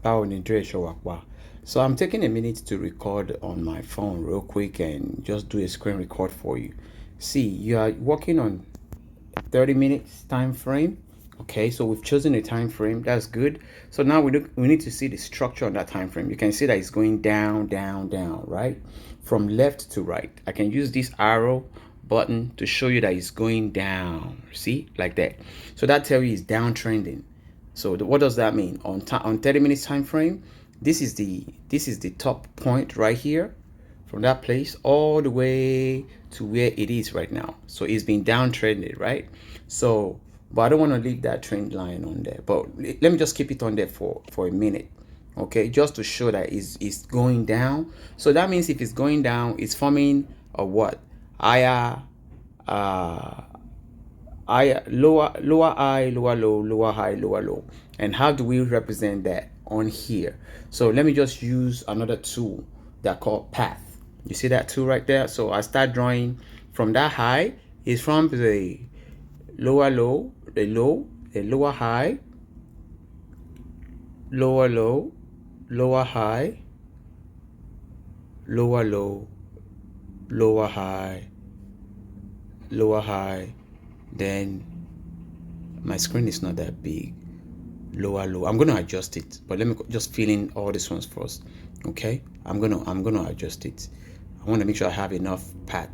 So I'm taking a minute to record on my phone real quick and just do a screen record for you. See, you are working on 30 minutes time frame. Okay, so we've chosen a time frame. That's good. So now we need to see the structure on that time frame. You can see that it's going down, down, down, right? From left to right. I can use this arrow button to show you that it's going down. See, like that. So that tells you it's downtrending. So what does that mean? On 30 minutes time frame, this is the top point right here, from that place all the way to where it is right now. So it's been downtrended, right? So, but I don't want to leave that trend line on there. But let me just keep it on there for a minute, okay? Just to show that it's going down. So that means if it's going down, it's forming a what? Higher, lower high, lower low, lower high, lower low. And how do we represent that on here? So let me just use another tool that called path. You see that tool right there? So I start drawing from that high. Is from the lower low, the lower high, lower low, lower high, lower low, lower high, lower high. Then my screen is not that big. Lower low. I'm gonna adjust it, but let me just fill in all these ones first. Okay, I'm gonna adjust it. I want to make sure I have enough path.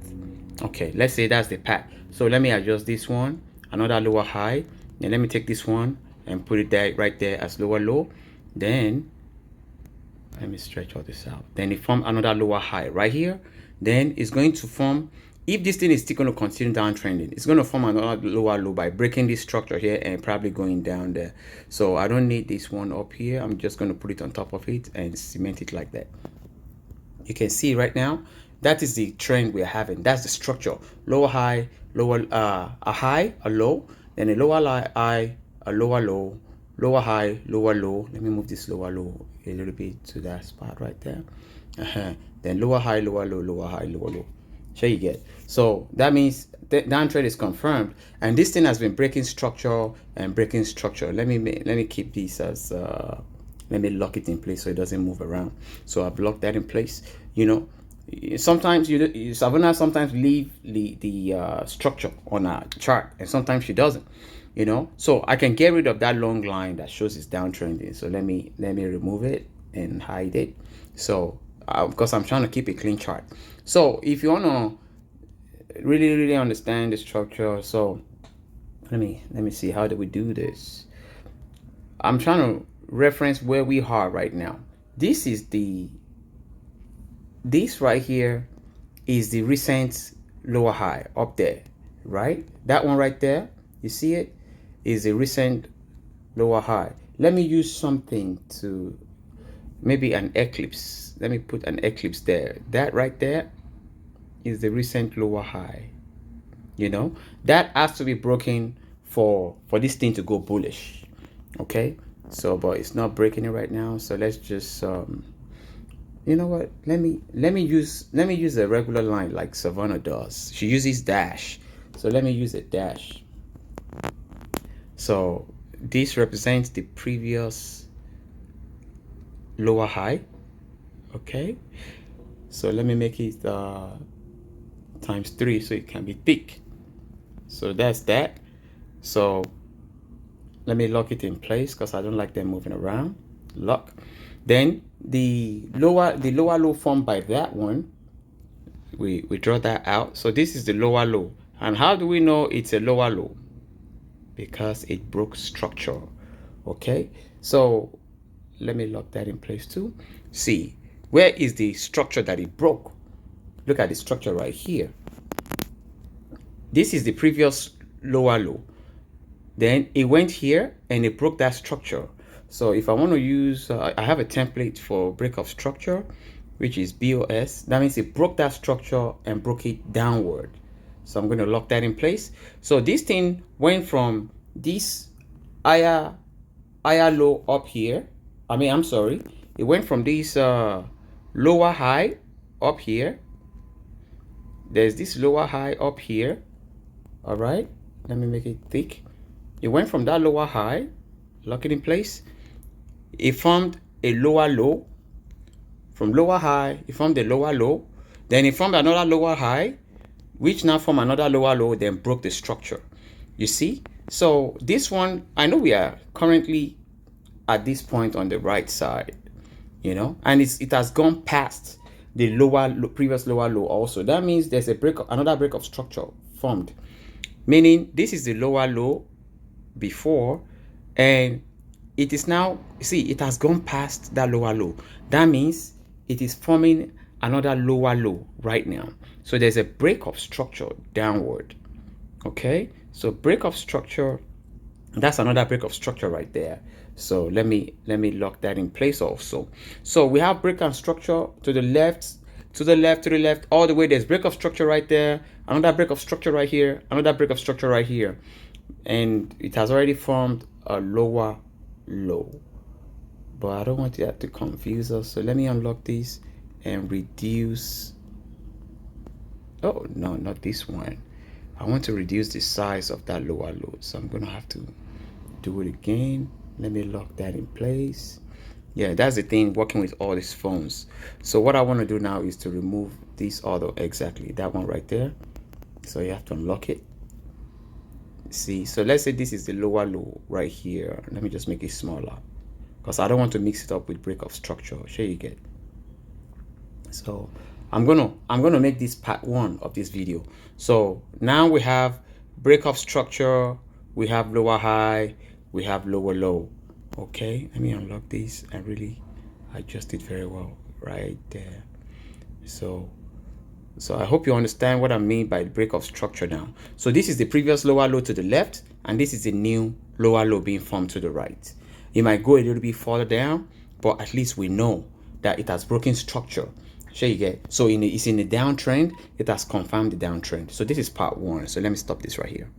Okay, let's say that's the path. So let me adjust this one, another lower high. Then let me take this one and put it there, right there as lower low. Then let me stretch all this out. Then it form another lower high right here. Then it's going to form, if this thing is still going to continue downtrending, it's going to form another lower low by breaking this structure here and probably going down there. So I don't need this one up here. I'm just going to put it on top of it and cement it like that. You can see right now, that is the trend we're having. That's the structure. Lower high, lower, a high, a low, then a lower high, a lower low, lower high, lower low. Let me move this lower low a little bit to that spot right there. Then lower high, lower low, lower high, lower low. Sure you get. So that means the downtrend is confirmed, and this thing has been breaking structure and breaking structure. Let me keep this as let me lock it in place so it doesn't move around. So I've locked that in place. You know, sometimes Savannah sometimes leave the structure on a chart, and sometimes she doesn't. You know, so I can get rid of that long line that shows it's downtrending. So let me remove it and hide it. So because I'm trying to keep a clean chart. So if you want to really understand the structure, so let me see, how do we do this? I'm trying to reference where we are right now. This right here is the recent lower high up there, right? That one right there, you see it, is a recent lower high. Let me use something to, maybe an eclipse. Let me put an eclipse there. That right there is the recent lower high. You know, that has to be broken for this thing to go bullish. Okay, so but it's not breaking it right now. So let's just you know what, let me use a regular line like Savannah does. She uses dash, so let me use a dash. So this represents the previous lower high. Okay, so let me make it times 3 so it can be thick. So that's that. So let me lock it in place because I don't like them moving around. Lock. Then the lower low formed by that one, we draw that out. So this is the lower low. And how do we know it's a lower low? Because it broke structure. Okay, so let me lock that in place too. See, where is the structure that it broke? Look at the structure right here. This is the previous lower low. Then it went here and it broke that structure. So if I want to use, I have a template for break of structure, which is BOS. That means it broke that structure and broke it downward. So I'm going to lock that in place. So this thing went from this higher low up here. I'm sorry. It went from this lower high up here. There's this lower high up here. All right. Let me make it thick. It went from that lower high, lock it in place. It formed a lower low. From lower high, it formed a lower low. Then it formed another lower high, which now formed another lower low, then broke the structure. You see? So this one, I know we are currently at this point on the right side, you know, and it has gone past the previous lower low also. That means there's another break of structure formed, meaning this is the lower low before, and it is now, see, it has gone past that lower low. That means it is forming another lower low right now. So there's a break of structure downward. Okay, so break of structure, that's another break of structure right there. So let me lock that in place also. So we have break of structure to the left, to the left, to the left, all the way. There's break of structure right there, another break of structure right here, another break of structure right here, and it has already formed a lower low. But I don't want that to confuse us, so let me unlock this and reduce. Oh no, not this one. I want to reduce the size of that lower low, so I'm gonna have to do it again. Let me lock that in place. Yeah, that's the thing working with all these phones. So what I want to do now is to remove this other, exactly that one right there. So you have to unlock it. See, so let's say this is the lower low right here. Let me just make it smaller because I don't want to mix it up with break of structure. Sure you get. So I'm gonna make this part 1 of this video. So now we have break of structure, we have lower high, we have lower low. Okay, let me unlock this and really adjust it very well right there. So I hope you understand what I mean by break of structure now. So this is the previous lower low to the left, and this is the new lower low being formed to the right. It might go a little bit further down, but at least we know that it has broken structure. Sure you get. So it's in the downtrend, it has confirmed the downtrend. So this is part 1. So let me stop this right here.